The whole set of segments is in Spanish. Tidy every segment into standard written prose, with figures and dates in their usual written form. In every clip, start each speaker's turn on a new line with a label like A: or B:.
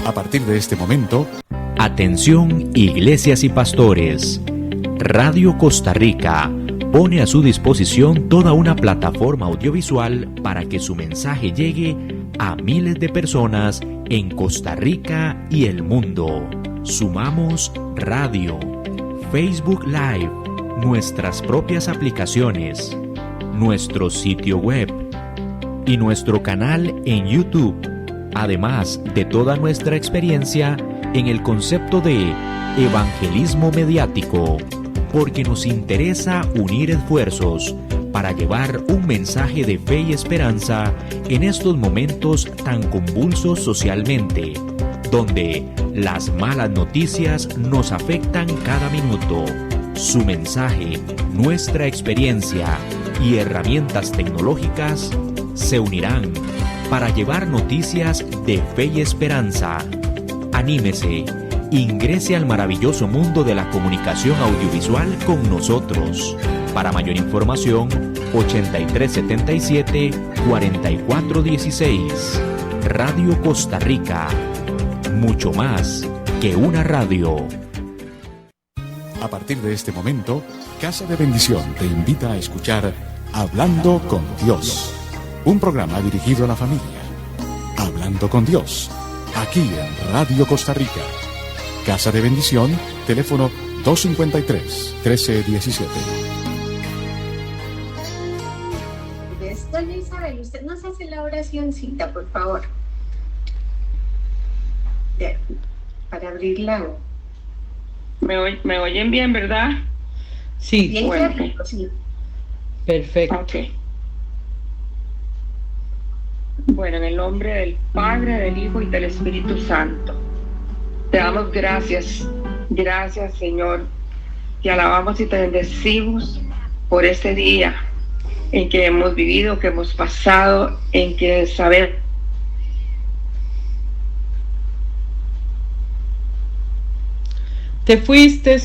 A: A partir de este momento,
B: atención iglesias y pastores. Radio Costa Rica pone a su disposición toda una plataforma audiovisual para que su mensaje llegue a miles de personas en Costa Rica y el mundo. Sumamos radio, Facebook Live, nuestras propias aplicaciones, nuestro sitio web y nuestro canal en YouTube, además de toda nuestra experiencia en el concepto de evangelismo mediático, porque nos interesa unir esfuerzos para llevar un mensaje de fe y esperanza en estos momentos tan convulsos socialmente, donde las malas noticias nos afectan cada minuto. Su mensaje, nuestra experiencia y herramientas tecnológicas se unirán para llevar noticias de fe y esperanza. Anímese, ingrese al maravilloso mundo de la comunicación audiovisual con nosotros. Para mayor información, 8377-4416. Radio Costa Rica. Mucho más que una radio.
A: a partir de este momento, Casa de Bendición te invita a escuchar Hablando con Dios, un programa dirigido a la familia. Hablando con Dios, aquí en Radio Costa Rica. Casa de Bendición, teléfono 253-1317.
C: Doña Isabel, usted nos hace la oracióncita, por favor. Para abrirla.
D: ¿Me oyen bien, verdad?
E: Sí.
C: Bien,
D: bueno,
C: clarito, sí.
E: Perfecto.
D: Ok. Bueno, en el nombre del Padre, del Hijo y del Espíritu Santo, te damos gracias. Gracias, Señor. Te alabamos y te bendecimos por este día en que hemos vivido, que hemos pasado, en que saber.
E: Te fuiste.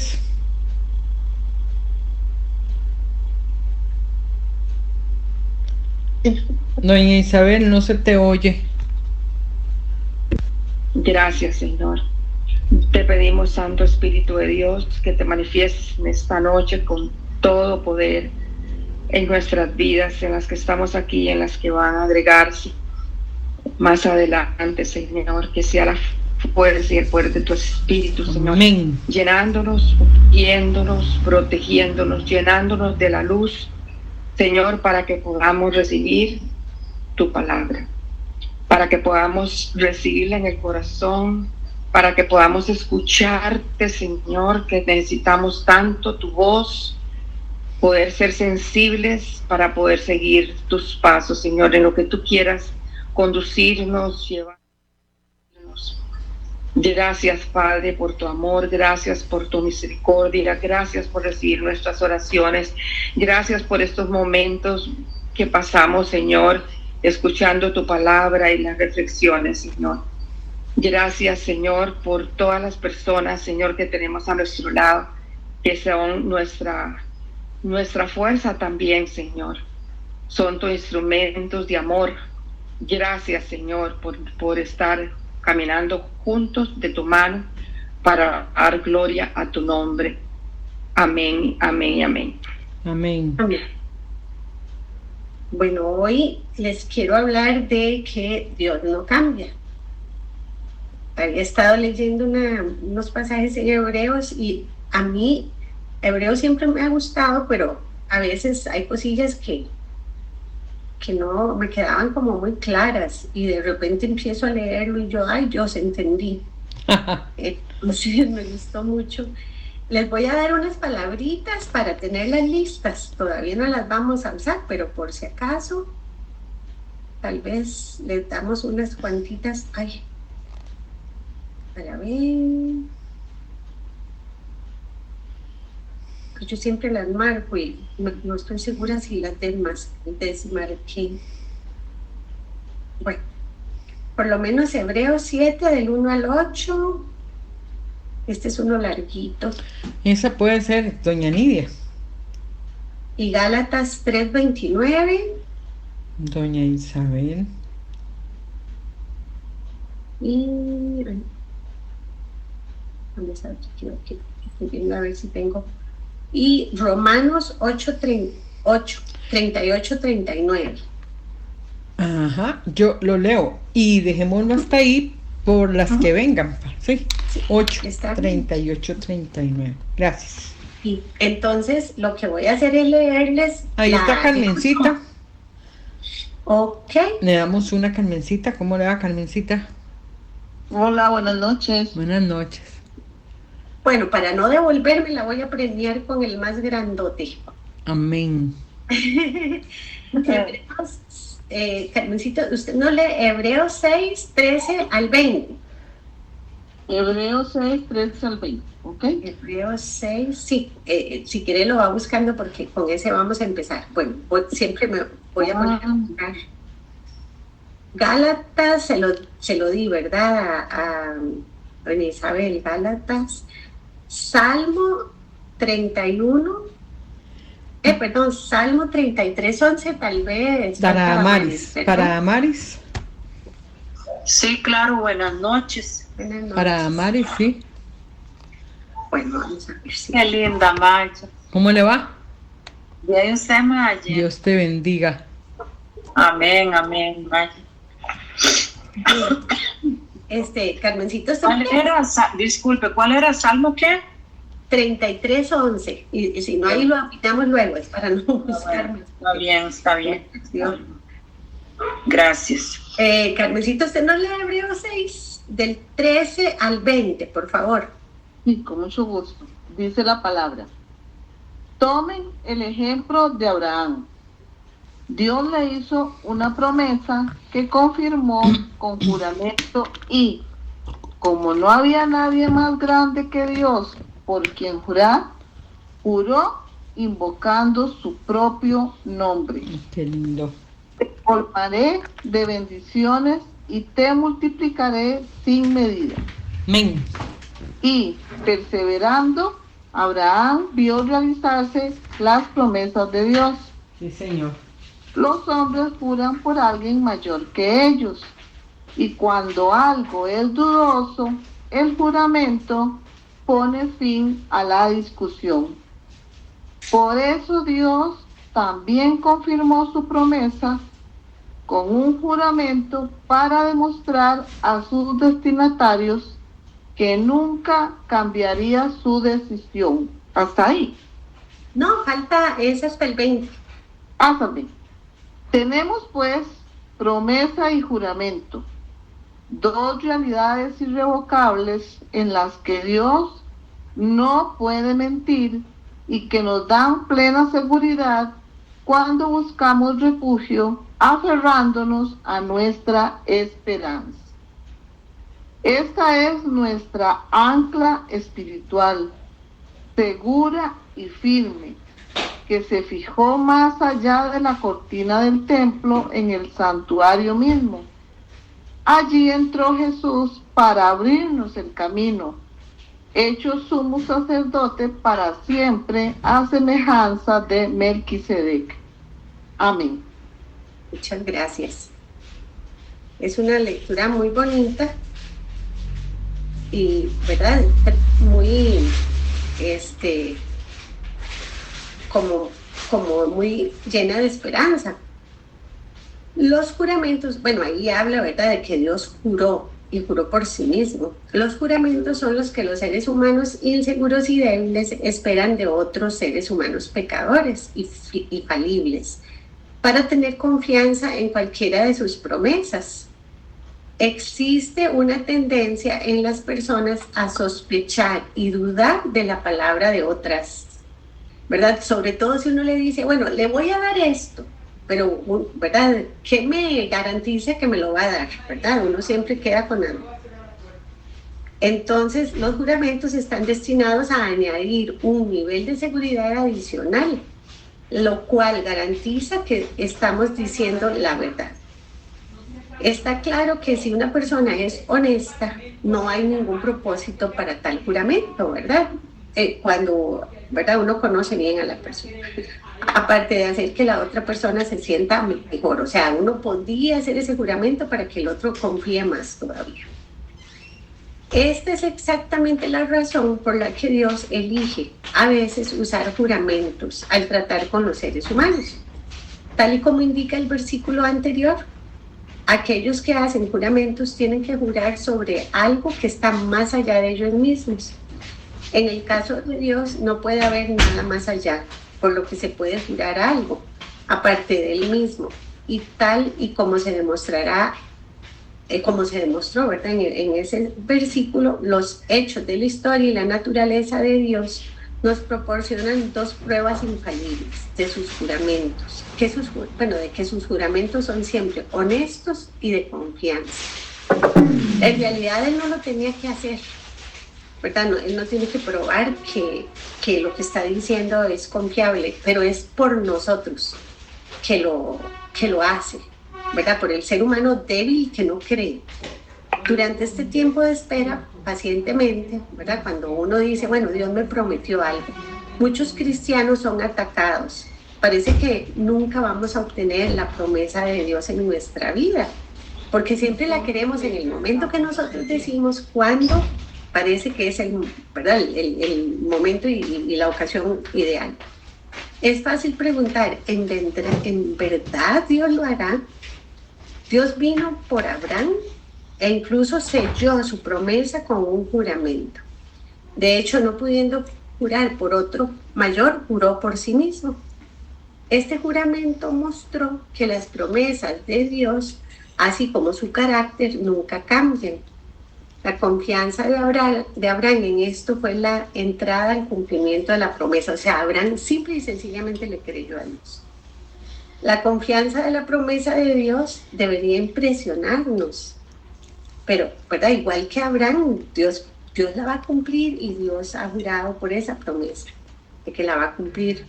E: Doña Isabel, no se te oye.
D: Gracias, Señor. Te pedimos, Santo Espíritu de Dios, que te manifiestes en esta noche con todo poder en nuestras vidas, en las que estamos aquí, en las que van a agregarse más adelante, Señor, que sea la fuerza y el poder de tu Espíritu, Señor.
E: Amén.
D: Llenándonos, ungiéndonos, protegiéndonos, llenándonos de la luz, Señor, para que podamos recibir tu palabra, para que podamos recibirla en el corazón, para que podamos escucharte, Señor, que necesitamos tanto tu voz, poder ser sensibles para poder seguir tus pasos, Señor, en lo que tú quieras conducirnos, llevarnos. Gracias, Padre, por tu amor, gracias por tu misericordia, gracias por recibir nuestras oraciones, gracias por estos momentos que pasamos, Señor, escuchando tu palabra y las reflexiones, Señor. Gracias, Señor, por todas las personas, Señor, que tenemos a nuestro lado, que son nuestra fuerza también, Señor. Son tus instrumentos de amor. Gracias, Señor, por estar caminando juntos de tu mano para dar gloria a tu nombre. Amén, amén, amén.
E: Amén.
C: Amén. Bueno, hoy les quiero hablar de que Dios no cambia. Había estado leyendo unos pasajes en Hebreos y a mí Hebreo siempre me ha gustado, pero a veces hay cosillas que no me quedaban como muy claras y de repente empiezo a leerlo y yo, ay Dios, entendí. Entonces me gustó mucho. Les voy a dar unas palabritas para tenerlas listas. Todavía no las vamos a usar, pero por si acaso, tal vez les damos unas cuantitas. Ay, para ver. Yo siempre las marco y no estoy segura si las desmarqué. Bueno, por lo menos Hebreos 7 del 1 al 8. Este es uno larguito.
E: Esa puede ser doña Nidia.
C: Y Gálatas 3:29.
E: Doña Isabel.
C: Y ¿dónde está? Aquí, estoy viendo a ver si tengo. Y Romanos 38, 39.
E: Ajá, yo lo leo. Y dejémoslo hasta ahí por las que vengan. Sí, 8,
C: Está bien.
E: 38, 39. Gracias.
C: Y entonces lo que voy a hacer es leerles.
E: Ahí está Carmencita.
C: Ok.
E: Le damos una Carmencita. ¿Cómo le va, Carmencita?
F: Hola, buenas noches.
E: Buenas noches.
C: Bueno, para no devolverme la voy a premiar con el más grandote.
E: Amén.
C: Hebreos, Carmencita, usted no lee Hebreos 6, 13 al 20.
F: Hebreos 6, 13 al 20, ¿ok?
C: Hebreos 6, sí, si quiere lo va buscando porque con ese vamos a empezar. Bueno, siempre me voy a poner a buscar. Gálatas se lo di, ¿verdad? A doña Isabel, Gálatas. Salmo 31, Salmo 33, 11, tal vez.
E: Para Amaris. Para Amaris.
G: Sí, claro, buenas noches.
C: Buenas noches.
E: Para Amaris, sí.
C: Bueno, vamos a ver si.
G: Qué linda, Marcha.
E: ¿Cómo le va?
G: Bien, usted, Maya.
E: Dios te bendiga.
G: Amén, amén, Maya.
C: Carmencito,
G: ¿Cuál era? Disculpe, ¿cuál era? ¿Salmo qué?
C: 33, 11. Y si no, ahí lo apitamos luego, es para no buscarme.
G: Está bien, está bien. Gracias.
C: Carmencito, usted no lee Hebreos 6, del 13 al 20, por favor.
F: Sí, con mucho gusto. Dice la palabra. Tomen el ejemplo de Abraham. Dios le hizo una promesa que confirmó con juramento y, como no había nadie más grande que Dios por quien jurar, juró invocando su propio nombre.
E: Qué lindo.
F: Te colmaré de bendiciones y te multiplicaré sin medida.
E: Amén.
F: Y, perseverando, Abraham vio realizarse las promesas de Dios.
E: Sí, Señor.
F: Los hombres juran por alguien mayor que ellos, y cuando algo es dudoso, el juramento pone fin a la discusión. Por eso Dios también confirmó su promesa con un juramento para demostrar a sus destinatarios que nunca cambiaría su decisión. Hasta ahí.
C: No, falta, es hasta el 20.
F: Hasta el 20. Tenemos pues promesa y juramento, dos realidades irrevocables en las que Dios no puede mentir y que nos dan plena seguridad cuando buscamos refugio aferrándonos a nuestra esperanza. Esta es nuestra ancla espiritual, segura y firme, que se fijó más allá de la cortina del templo en el santuario mismo. Allí entró Jesús para abrirnos el camino, hecho sumo sacerdote para siempre a semejanza de Melquisedec. Amén.
C: Muchas gracias. Es una lectura muy bonita y, ¿verdad? Muy, como muy llena de esperanza. Los juramentos, bueno, ahí habla, ¿verdad?, de que Dios juró y juró por sí mismo. Los juramentos son los que los seres humanos inseguros y débiles esperan de otros seres humanos pecadores y falibles para tener confianza en cualquiera de sus promesas. Existe una tendencia en las personas a sospechar y dudar de la palabra de otras, ¿verdad? Sobre todo si uno le dice, bueno, le voy a dar esto, pero, ¿verdad? ¿Qué me garantiza que me lo va a dar? ¿Verdad? Uno siempre queda con algo. Entonces, los juramentos están destinados a añadir un nivel de seguridad adicional, lo cual garantiza que estamos diciendo la verdad. Está claro que si una persona es honesta, no hay ningún propósito para tal juramento, ¿verdad? Cuando, ¿verdad?, uno conoce bien a la persona. Aparte de hacer que la otra persona se sienta mejor, o sea, uno podría hacer ese juramento para que el otro confíe más todavía. Esta es exactamente la razón por la que Dios elige a veces usar juramentos al tratar con los seres humanos. Tal y como indica el versículo anterior, aquellos que hacen juramentos tienen que jurar sobre algo que está más allá de ellos mismos. En el caso de Dios no puede haber nada más allá, por lo que se puede jurar algo, aparte de él mismo, y tal y como se demostrará, como se demostró, ¿verdad? En ese versículo, los hechos de la historia y la naturaleza de Dios nos proporcionan dos pruebas infalibles de sus juramentos, de que sus juramentos son siempre honestos y de confianza. En realidad él no lo tenía que hacer, ¿verdad? No, él no tiene que probar que lo que está diciendo es confiable, pero es por nosotros que lo hace, ¿verdad? Por el ser humano débil que no cree. Durante este tiempo de espera, pacientemente, ¿verdad? Cuando uno dice, bueno, Dios me prometió algo, muchos cristianos son atacados. Parece que nunca vamos a obtener la promesa de Dios en nuestra vida, porque siempre la queremos en el momento que nosotros decimos, cuando parece que es ¿verdad? el momento y la ocasión ideal. Es fácil preguntar, ¿en verdad Dios lo hará? Dios vino por Abraham e incluso selló su promesa con un juramento. De hecho, no pudiendo jurar por otro mayor, juró por sí mismo. Este juramento mostró que las promesas de Dios, así como su carácter, nunca cambian. La confianza de Abraham en esto fue la entrada al cumplimiento de la promesa. O sea, Abraham simple y sencillamente le creyó a Dios. La confianza de la promesa de Dios debería impresionarnos. Pero, ¿verdad? Igual que Abraham, Dios la va a cumplir y Dios ha jurado por esa promesa de que la va a cumplir.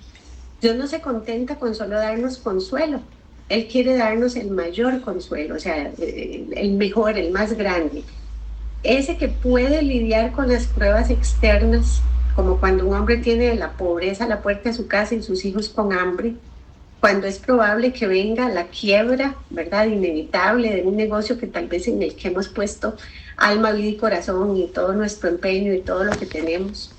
C: Dios no se contenta con solo darnos consuelo. Él quiere darnos el mayor consuelo, o sea, el mejor, el más grande. Ese que puede lidiar con las pruebas externas, como cuando un hombre tiene la pobreza a la puerta de su casa y sus hijos con hambre, cuando es probable que venga la quiebra, ¿verdad?, inevitable de un negocio que tal vez en el que hemos puesto alma, vida y corazón y todo nuestro empeño y todo lo que tenemos.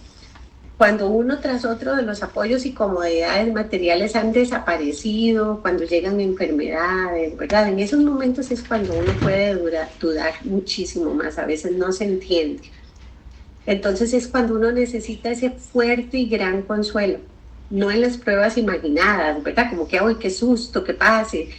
C: Cuando uno tras otro de los apoyos y comodidades materiales han desaparecido, cuando llegan enfermedades, ¿verdad? En esos momentos es cuando uno puede dudar muchísimo más, a veces no se entiende. Entonces es cuando uno necesita ese fuerte y gran consuelo, no en las pruebas imaginadas, ¿verdad? Como que, ¡ay, qué susto, que pase!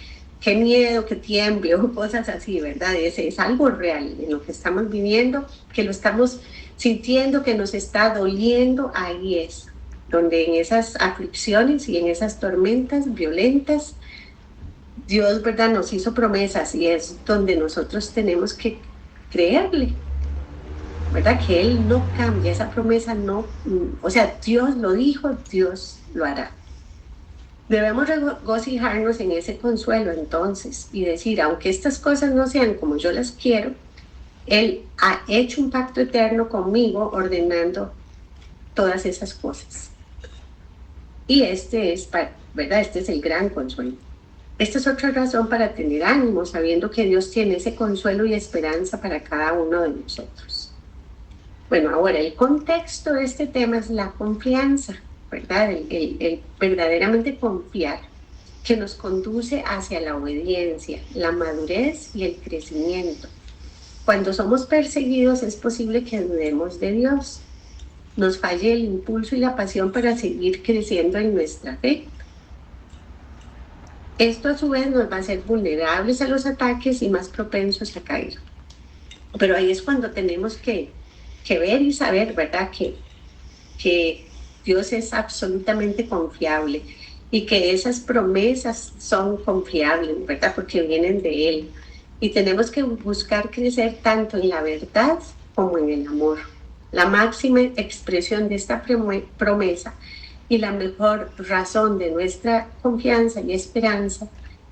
C: ¡Qué miedo, que tiemble! O cosas así, ¿verdad? Es algo real en lo que estamos viviendo, que lo estamos sintiendo, que nos está doliendo. Ahí es donde en esas aflicciones y en esas tormentas violentas Dios, ¿verdad?, nos hizo promesas, y es donde nosotros tenemos que creerle, ¿verdad? Que Él no cambia, esa promesa no, o sea, Dios lo dijo, Dios lo hará. Debemos regocijarnos en ese consuelo entonces y decir, aunque estas cosas no sean como yo las quiero, Él ha hecho un pacto eterno conmigo ordenando todas esas cosas. Y ¿verdad? Este es el gran consuelo. Esta es otra razón para tener ánimo, sabiendo que Dios tiene ese consuelo y esperanza para cada uno de nosotros. Bueno, ahora el contexto de este tema es la confianza, ¿verdad? El verdaderamente confiar, que nos conduce hacia la obediencia, la madurez y el crecimiento. Cuando somos perseguidos es posible que dudemos de Dios, nos falle el impulso y la pasión para seguir creciendo en nuestra fe. Esto a su vez nos va a hacer vulnerables a los ataques y más propensos a caer. Pero ahí es cuando tenemos que ver y saber, ¿verdad?, que Dios es absolutamente confiable y que esas promesas son confiables, ¿verdad?, porque vienen de Él. Y tenemos que buscar crecer tanto en la verdad como en el amor. La máxima expresión de esta promesa y la mejor razón de nuestra confianza y esperanza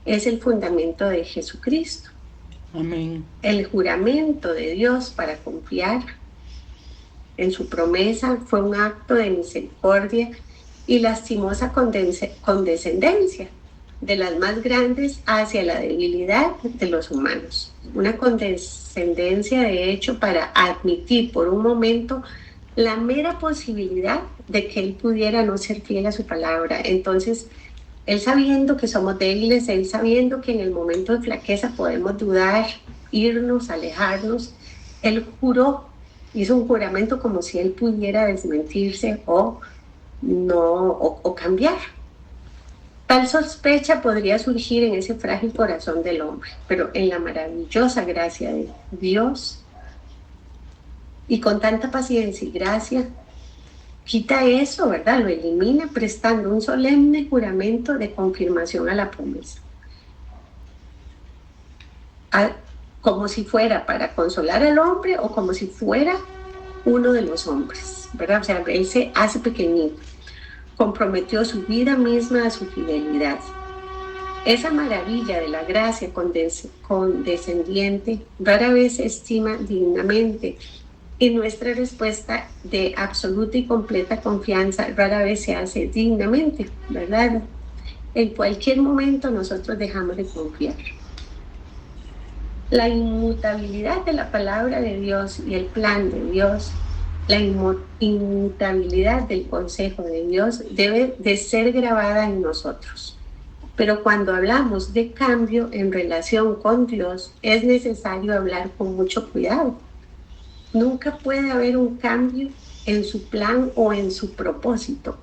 C: es el fundamento de Jesucristo.
E: Amén.
C: El juramento de Dios para confiar en su promesa fue un acto de misericordia y lastimosa condescendencia, de las más grandes hacia la debilidad de los humanos. Una condescendencia, de hecho, para admitir por un momento la mera posibilidad de que él pudiera no ser fiel a su palabra. Entonces, él sabiendo que somos débiles, él sabiendo que en el momento de flaqueza podemos dudar, irnos, alejarnos, él juró, hizo un juramento como si él pudiera desmentirse o cambiar. Tal sospecha podría surgir en ese frágil corazón del hombre, pero en la maravillosa gracia de Dios y con tanta paciencia y gracia, quita eso, ¿verdad? Lo elimina prestando un solemne juramento de confirmación a la promesa. Como si fuera para consolar al hombre o como si fuera uno de los hombres, ¿verdad? O sea, él se hace pequeñito, comprometió su vida misma a su fidelidad. Esa maravilla de la gracia condescendiente rara vez se estima dignamente, y nuestra respuesta de absoluta y completa confianza rara vez se hace dignamente, ¿verdad? En cualquier momento nosotros dejamos de confiar. La inmutabilidad de la palabra de Dios y el plan de Dios, la inmutabilidad del consejo de Dios debe de ser grabada en nosotros. Pero cuando hablamos de cambio en relación con Dios, es necesario hablar con mucho cuidado. Nunca puede haber un cambio en su plan o en su propósito.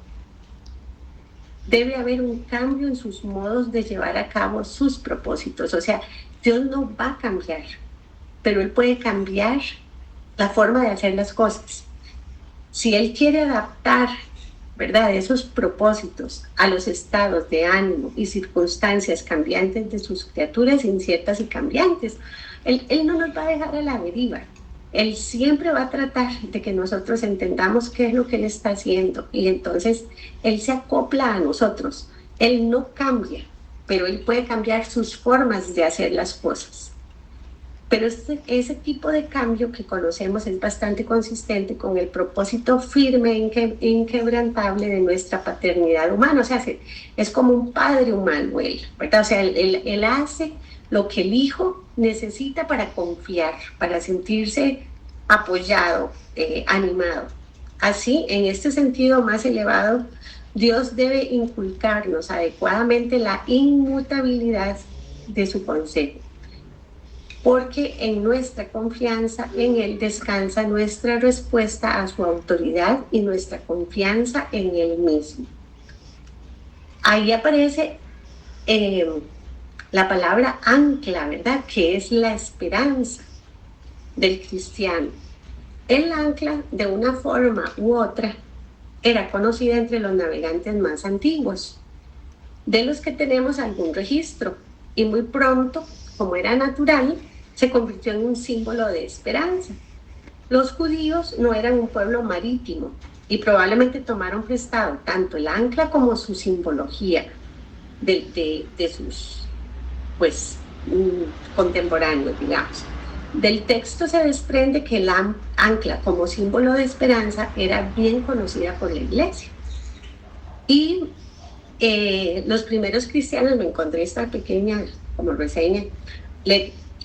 C: Debe haber un cambio en sus modos de llevar a cabo sus propósitos. O sea, Dios no va a cambiar, pero Él puede cambiar la forma de hacer las cosas. Si Él quiere adaptar, ¿verdad?, esos propósitos a los estados de ánimo y circunstancias cambiantes de sus criaturas, inciertas y cambiantes, Él no nos va a dejar a la deriva. Él siempre va a tratar de que nosotros entendamos qué es lo que Él está haciendo, y entonces Él se acopla a nosotros. Él no cambia, pero Él puede cambiar sus formas de hacer las cosas. Pero ese tipo de cambio que conocemos es bastante consistente con el propósito firme e inquebrantable de nuestra paternidad humana. O sea, es como un padre humano Él, ¿verdad? O sea, él hace lo que el hijo necesita para confiar, para sentirse apoyado, animado. Así, en este sentido más elevado, Dios debe inculcarnos adecuadamente la inmutabilidad de su consejo, porque en nuestra confianza en Él descansa nuestra respuesta a su autoridad y nuestra confianza en Él mismo. Ahí aparece la palabra ancla, ¿verdad?, que es la esperanza del cristiano. El ancla, de una forma u otra, era conocida entre los navegantes más antiguos, de los que tenemos algún registro, y muy pronto, como era natural, se convirtió en un símbolo de esperanza. Los judíos no eran un pueblo marítimo y probablemente tomaron prestado tanto el ancla como su simbología de sus contemporáneos, digamos. Del texto se desprende que el ancla como símbolo de esperanza era bien conocida por la iglesia. Y los primeros cristianos, me encontré esta pequeña como reseña,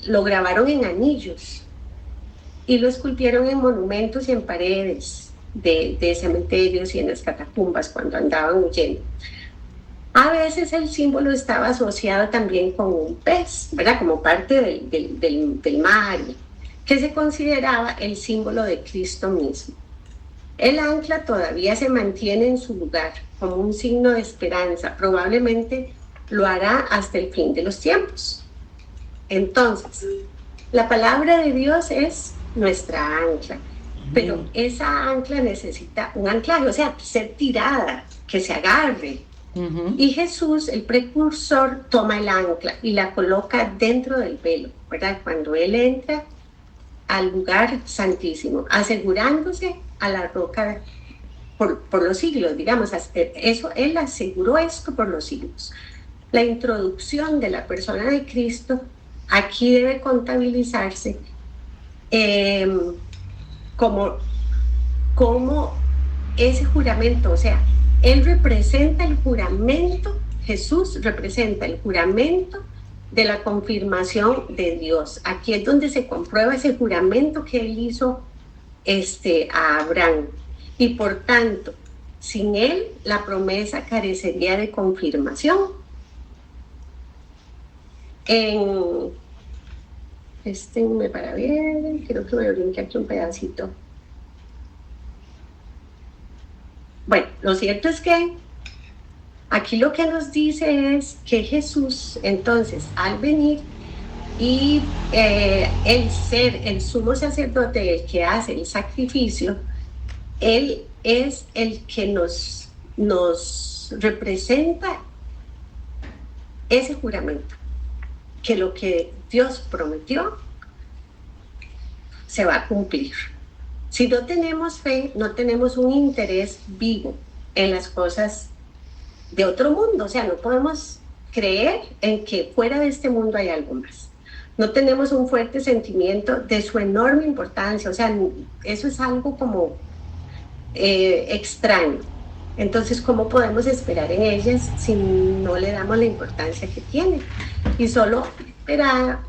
C: lo grabaron en anillos y lo esculpieron en monumentos y en paredes de cementerios y en las catacumbas cuando andaban huyendo. A veces el símbolo estaba asociado también con un pez, ¿verdad?, como parte del mar, que se consideraba el símbolo de Cristo mismo. El ancla todavía se mantiene en su lugar como un signo de esperanza, probablemente lo hará hasta el fin de los tiempos. Entonces, la palabra de Dios es nuestra ancla, pero esa ancla necesita un anclaje, o sea, ser tirada, que se agarre. Y Jesús, el precursor, toma el ancla y la coloca dentro del velo, ¿verdad?, cuando Él entra al lugar santísimo, asegurándose a la roca por los siglos, digamos. Eso, Él aseguró esto por los siglos. La introducción de la persona de Cristo aquí debe contabilizarse como ese juramento. O sea, Él representa el juramento Jesús representa el juramento de la confirmación de Dios. Aquí es donde se comprueba ese juramento que él hizo a Abraham. Y por tanto, sin él, la promesa carecería de confirmación. Para ver, creo que me brinqué aquí un pedacito. Bueno, lo cierto es que aquí lo que nos dice es que Jesús, entonces, al venir y el ser el sumo sacerdote, el que hace el sacrificio, él es el que nos representa ese juramento, que lo que Dios prometió se va a cumplir. Si no tenemos fe, no tenemos un interés vivo en las cosas de otro mundo. O sea, no podemos creer en que fuera de este mundo hay algo más. No tenemos un fuerte sentimiento de su enorme importancia. O sea, eso es algo como extraño. Entonces, ¿cómo podemos esperar en ellas si no le damos la importancia que tiene? Y solo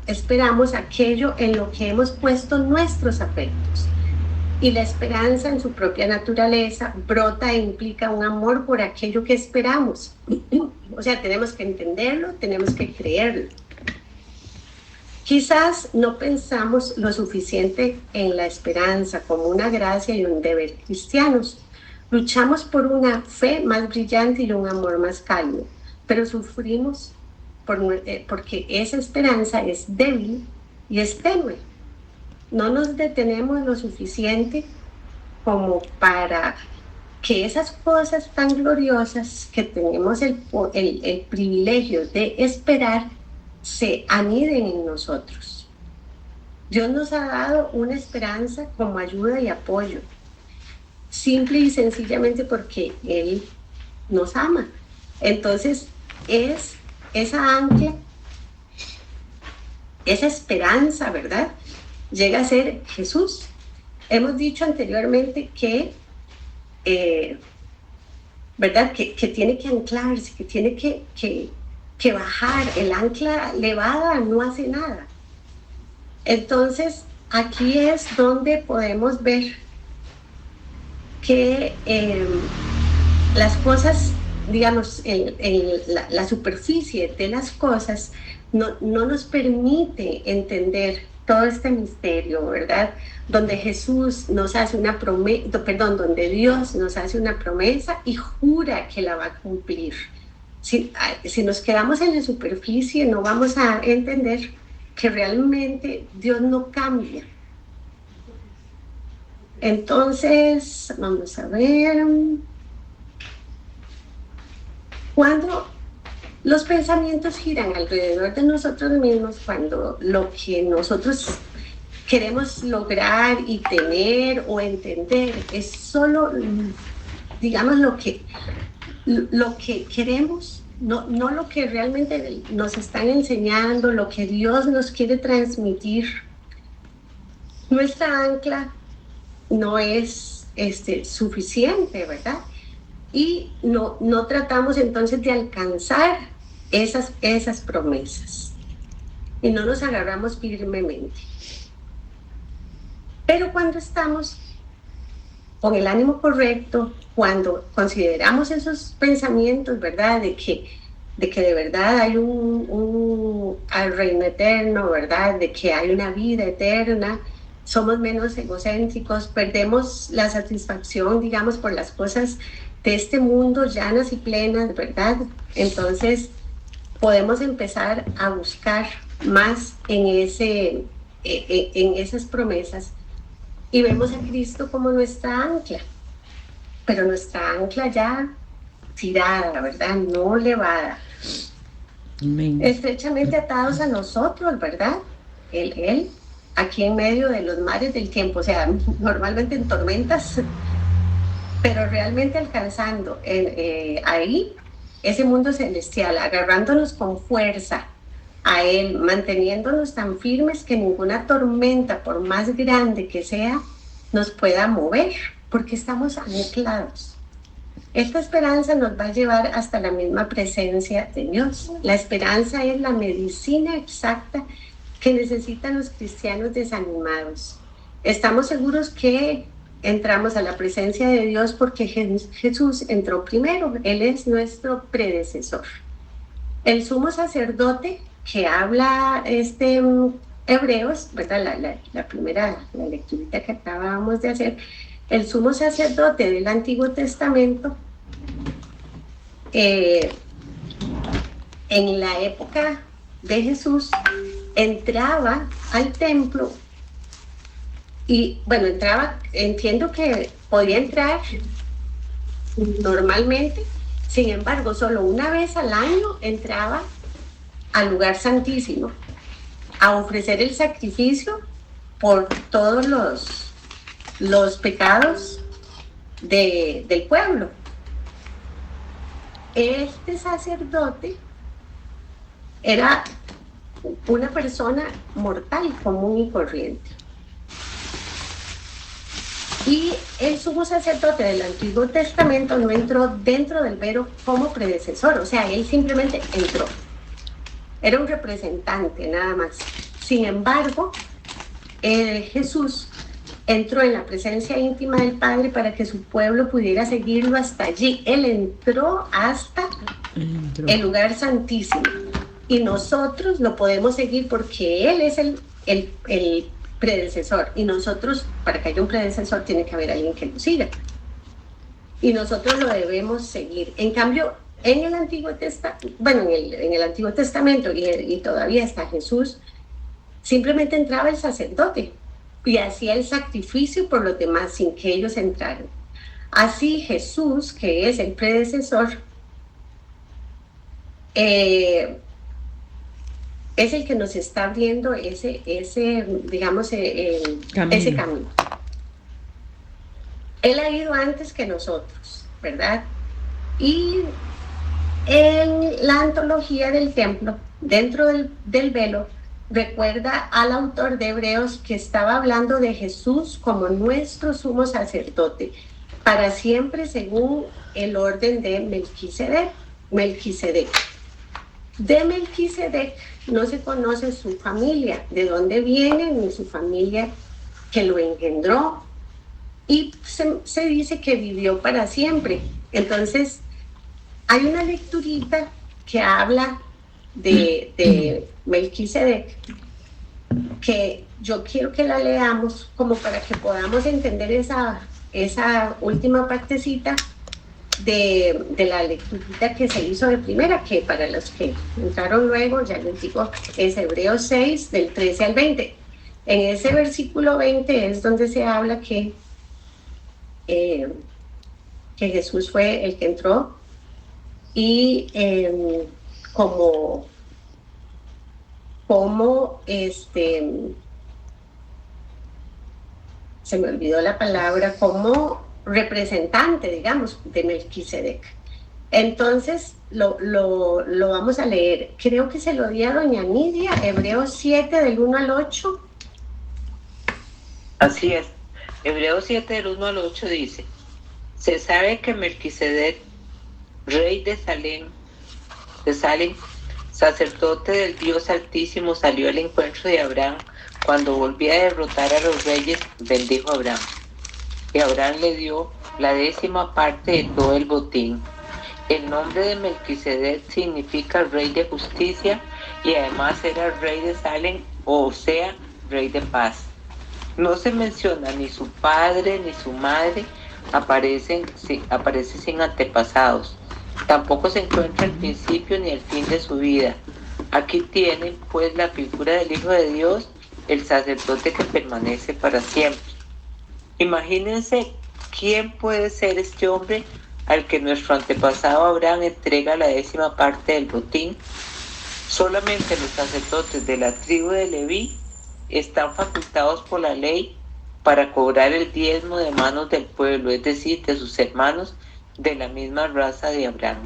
C: esperamos aquello en lo que hemos puesto nuestros afectos. Y la esperanza en su propia naturaleza brota e implica un amor por aquello que esperamos. O sea, tenemos que entenderlo, tenemos que creerlo. Quizás no pensamos lo suficiente en la esperanza como una gracia y un deber cristianos. Luchamos por una fe más brillante y un amor más cálido, pero sufrimos porque esa esperanza es débil y es tenue. No nos detenemos lo suficiente como para que esas cosas tan gloriosas que tenemos el privilegio de esperar se aniden en nosotros. Dios nos ha dado una esperanza como ayuda y apoyo, simple y sencillamente porque Él nos ama. Entonces es esa ancla, esa esperanza, ¿verdad?, llega a ser Jesús. Hemos dicho anteriormente que, ¿verdad?, que tiene que anclarse, que tiene que bajar. El ancla levada no hace nada. Entonces, aquí es donde podemos ver que las cosas, digamos, la superficie de las cosas no nos permite entender todo este misterio, ¿verdad? Donde Jesús nos hace una promesa, donde Dios nos hace una promesa y jura que la va a cumplir. Si nos quedamos en la superficie, no vamos a entender que realmente Dios no cambia. Entonces, vamos a ver. Cuando los pensamientos giran alrededor de nosotros mismos, cuando lo que nosotros queremos lograr y tener o entender es solo, digamos, lo que queremos, no lo que realmente nos están enseñando, lo que Dios nos quiere transmitir, nuestra ancla no es suficiente, ¿verdad? Y no tratamos entonces de alcanzar esas promesas y no nos agarramos firmemente. Pero cuando estamos con el ánimo correcto, cuando consideramos esos pensamientos, ¿verdad?, de que de verdad hay un reino eterno, ¿verdad?, de que hay una vida eterna, somos menos egocéntricos, perdemos la satisfacción, digamos, por las cosas de este mundo llanas y plenas, ¿verdad? Entonces podemos empezar a buscar más en esas promesas y vemos a Cristo como nuestra ancla, pero nuestra ancla ya tirada, ¿verdad?, no levada. Amén. Estrechamente atados a nosotros, ¿verdad? Él, aquí en medio de los mares del tiempo, o sea, normalmente en tormentas, pero realmente alcanzando ahí ese mundo celestial, agarrándonos con fuerza a Él, manteniéndonos tan firmes que ninguna tormenta, por más grande que sea, nos pueda mover, porque estamos anclados Esta esperanza nos va a llevar hasta la misma presencia de Dios. La esperanza es la medicina exacta que necesitan los cristianos desanimados. Estamos seguros que entramos a la presencia de Dios porque Jesús entró primero. Él es nuestro predecesor. El sumo sacerdote que habla Hebreos, ¿verdad? La lecturita que acabábamos de hacer, el sumo sacerdote del Antiguo Testamento, en la época de Jesús, entraba al templo y, bueno, entiendo que podía entrar normalmente, sin embargo, solo una vez al año entraba al lugar santísimo a ofrecer el sacrificio por todos los pecados del pueblo. Este sacerdote era una persona mortal, común y corriente. Y el sumo sacerdote del Antiguo Testamento no entró dentro del velo como predecesor, o sea, él simplemente entró. Era un representante nada más. Sin embargo, Jesús entró en la presencia íntima del Padre para que su pueblo pudiera seguirlo hasta allí. Él entró hasta el lugar santísimo. Y nosotros lo podemos seguir porque Él es el predecesor. Y nosotros, para que haya un predecesor, tiene que haber alguien que lo siga. Y nosotros lo debemos seguir. En cambio, en el Antiguo Testamento, en el Antiguo Testamento y todavía está Jesús, simplemente entraba el sacerdote y hacía el sacrificio por los demás sin que ellos entraran. Así Jesús, que es el predecesor, es el que nos está abriendo ese camino. Él ha ido antes que nosotros, ¿verdad? Y en la antología del templo, dentro del velo, recuerda al autor de Hebreos que estaba hablando de Jesús como nuestro sumo sacerdote, para siempre según el orden de Melquisedec. De Melquisedec no se conoce su familia, de dónde viene, ni su familia que lo engendró, y se dice que vivió para siempre. Entonces, hay una lecturita que habla de Melquisedec, que yo quiero que la leamos como para que podamos entender esa última partecita de la lecturita que se hizo de primera, que para los que entraron luego, ya les digo, es Hebreos 6, del 13 al 20. En ese versículo 20 es donde se habla que Jesús fue el que entró y como se me olvidó la palabra, como representante, digamos, de Melquisedec. Entonces lo vamos a leer. Creo que se lo di a doña Nidia, Hebreos 7 del 1 al 8.
H: Así es. Hebreos 7 del 1 al 8 dice: se sabe que Melquisedec, rey de Salem, sacerdote del Dios Altísimo, salió al encuentro de Abraham cuando volvía a derrotar a los reyes. Bendijo a Abraham, y Abraham le dio la 10ª parte de todo el botín. El nombre de Melquisedec significa rey de justicia, y además era rey de Salem, o sea, rey de paz. No se menciona ni su padre ni su madre, aparece sin antepasados. Tampoco se encuentra el principio ni el fin de su vida. Aquí tienen pues la figura del Hijo de Dios, el sacerdote que permanece para siempre. Imagínense quién puede ser este hombre al que nuestro antepasado Abraham entrega la 10ª parte del botín. Solamente los sacerdotes de la tribu de Leví están facultados por la ley para cobrar el diezmo de manos del pueblo, es decir, de sus hermanos de la misma raza de Abraham.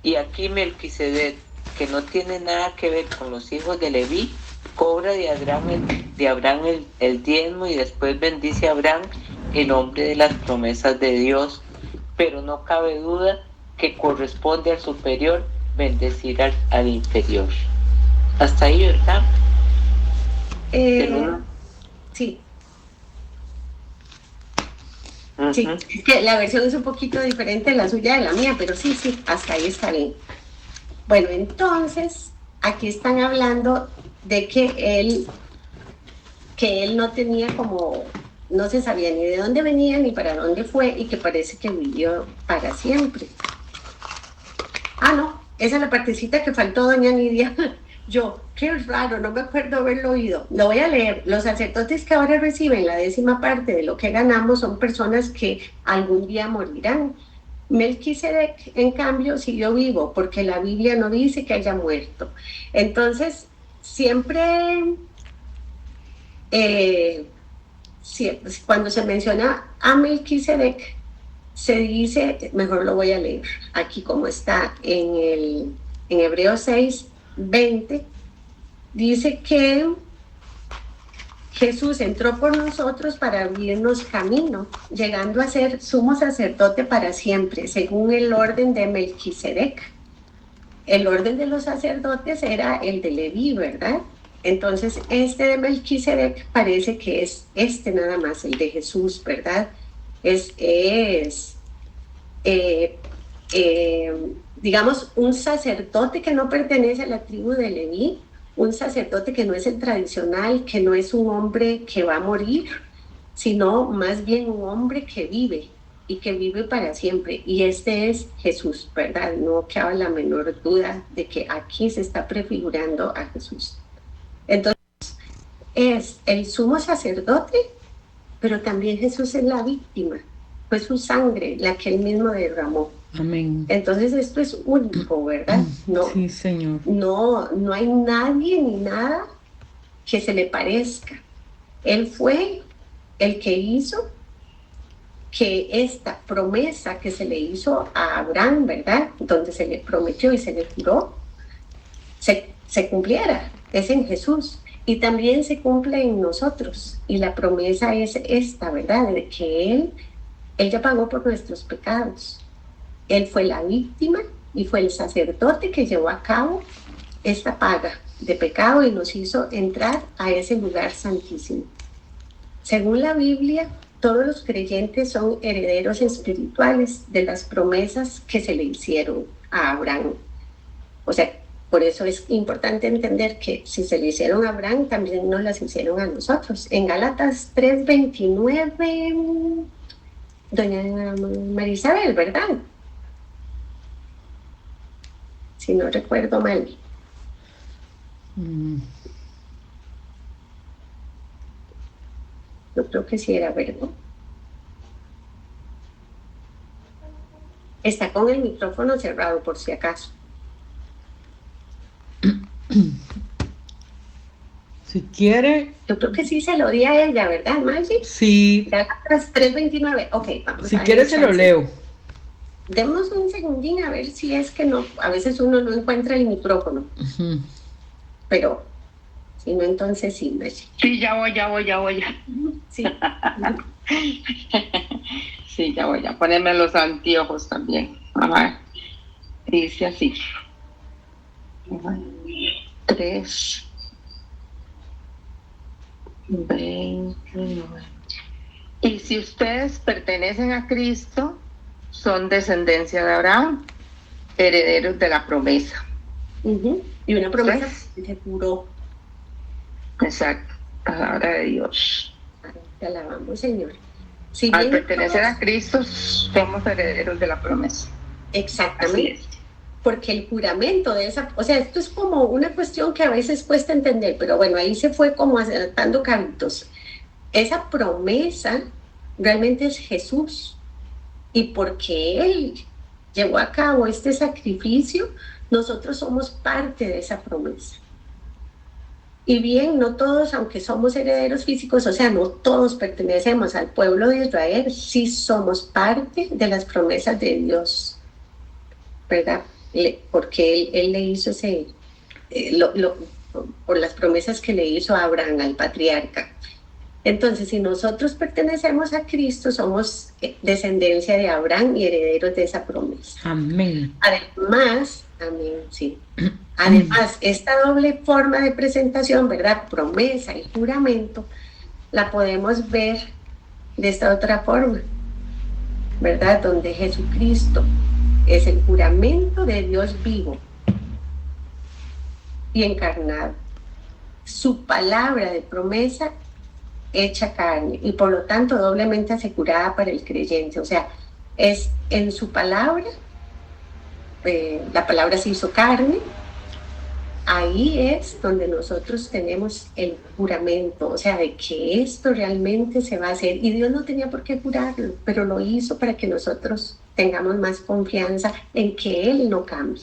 H: Y aquí Melquisedec, que no tiene nada que ver con los hijos de Leví, cobra de Abraham el diezmo, y después bendice a Abraham en nombre de las promesas de Dios. pero no cabe duda que corresponde al superior bendecir al inferior. Hasta ahí, ¿verdad?
C: Sí.
H: Uh-huh.
C: Sí, es que la versión es un poquito diferente de la suya de la mía, pero sí, hasta ahí está bien. Bueno, entonces, aquí están hablando de que él no tenía como, no se sabía ni de dónde venía ni para dónde fue, y que parece que vivió para siempre. No, esa es la partecita que faltó, doña Nidia. Yo, qué raro, no me acuerdo haberlo oído. Lo voy a leer. Los sacerdotes que ahora reciben la 10ª parte de lo que ganamos son personas que algún día morirán. Melquisedec, en cambio, siguió vivo, porque la Biblia no dice que haya muerto. Entonces, siempre, cuando se menciona a Melquisedec, se dice, mejor lo voy a leer, aquí como está en Hebreos 6:20, dice que Jesús entró por nosotros para abrirnos camino, llegando a ser sumo sacerdote para siempre, según el orden de Melquisedec. El orden de los sacerdotes era el de Leví, ¿verdad? Entonces, este de Melquisedec parece que es nada más, el de Jesús, ¿verdad? Digamos, un sacerdote que no pertenece a la tribu de Leví, un sacerdote que no es el tradicional, que no es un hombre que va a morir, sino más bien un hombre que vive y que vive para siempre. Y este es Jesús, ¿verdad? No cabe la menor duda de que aquí se está prefigurando a Jesús. Entonces, es el sumo sacerdote, pero también Jesús es la víctima. Fue su sangre la que él mismo derramó.
E: Amén.
C: Entonces esto es único, ¿verdad? No,
E: sí, Señor.
C: No hay nadie ni nada que se le parezca. Él fue el que hizo que esta promesa que se le hizo a Abraham, ¿verdad? Donde se le prometió y se le juró, se cumpliera. Es en Jesús. Y también se cumple en nosotros. Y la promesa es esta, ¿verdad? De que Él ya pagó por nuestros pecados. Él fue la víctima y fue el sacerdote que llevó a cabo esta paga de pecado y nos hizo entrar a ese lugar santísimo. Según la Biblia, todos los creyentes son herederos espirituales de las promesas que se le hicieron a Abraham. O sea, por eso es importante entender que si se le hicieron a Abraham, también nos las hicieron a nosotros. En Gálatas 3:29, doña María Isabel, ¿verdad? Si no recuerdo mal. Yo creo que sí era verdad. Está con el micrófono cerrado por si acaso.
E: Si quiere.
C: Yo creo que sí se lo di a ella, ¿verdad, Maggie?
E: Sí.
C: Gálatas 3:29. Ok, vamos.
E: Si quiere se lo leo.
C: Demos un segundín a ver si es que no. A veces uno no encuentra el micrófono.
E: Uh-huh.
C: Pero si no, entonces sí, Maggie.
D: Sí, ya voy.
C: Sí.
D: Sí, ya voy a ponerme los anteojos también. Ajá. Dice así. 3:29. Y si ustedes pertenecen a Cristo, son descendencia de Abraham, herederos de la promesa.
C: Uh-huh. Y una promesa que se juró.
D: Exacto, palabra de Dios.
C: Te alabamos, Señor. Si
D: Al pertenecer a Cristo, somos herederos de la promesa.
C: Exactamente. Porque el juramento de esa, o sea, esto es como una cuestión que a veces cuesta entender, pero bueno, ahí se fue como atando cabitos. Esa promesa realmente es Jesús. Y porque Él llevó a cabo este sacrificio, nosotros somos parte de esa promesa. Y bien, no todos, aunque somos herederos físicos, o sea, no todos pertenecemos al pueblo de Israel, sí somos parte de las promesas de Dios, ¿verdad? Porque Él le hizo por las promesas que le hizo a Abraham, al patriarca. Entonces, si nosotros pertenecemos a Cristo, somos descendencia de Abraham y herederos de esa promesa.
E: Amén.
C: Además, amén, sí. Además, esta doble forma de presentación, ¿verdad? Promesa y juramento, la podemos ver de esta otra forma, ¿verdad? Donde Jesucristo es el juramento de Dios vivo y encarnado. Su palabra de promesa hecha carne y por lo tanto doblemente asegurada para el creyente. O sea, es en su palabra, la palabra se hizo carne, ahí es donde nosotros tenemos el juramento, o sea, de que esto realmente se va a hacer. Y Dios no tenía por qué jurarlo, pero lo hizo para que nosotros tengamos más confianza en que Él no cambie.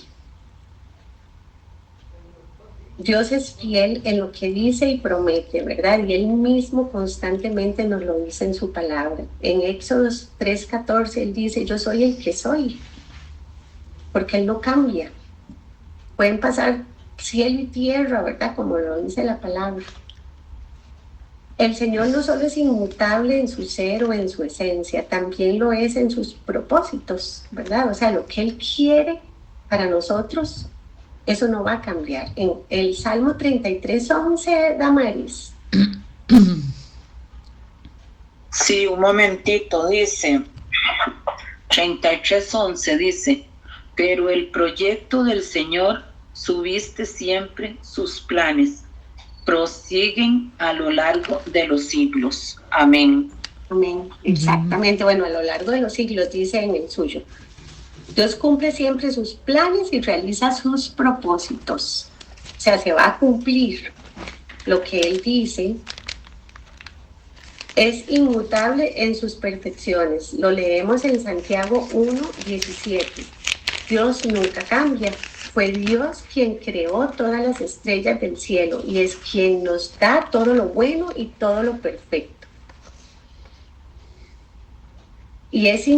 C: Dios es fiel en lo que dice y promete, ¿verdad? Y Él mismo constantemente nos lo dice en su palabra. En Éxodo 3:14 Él dice, yo soy el que soy, porque Él no cambia. Pueden pasar cielo y tierra, ¿verdad? Como lo dice la palabra. El Señor no solo es inmutable en su ser o en su esencia, también lo es en sus propósitos, ¿verdad? O sea, lo que Él quiere para nosotros, eso no va a cambiar. En el Salmo 33:11, Damaris.
G: Sí, un momentito, dice, 33:11 dice, pero el proyecto del Señor subiste siempre, sus planes prosiguen a lo largo de los siglos. Amén.
C: Amén, exactamente. Bueno, a lo largo de los siglos, dice en el suyo. Dios cumple siempre sus planes y realiza sus propósitos. O sea, se va a cumplir lo que Él dice. Es inmutable en sus perfecciones. Lo leemos en Santiago 1:17. Dios nunca cambia. Fue Dios quien creó todas las estrellas del cielo y es quien nos da todo lo bueno y todo lo perfecto. Y es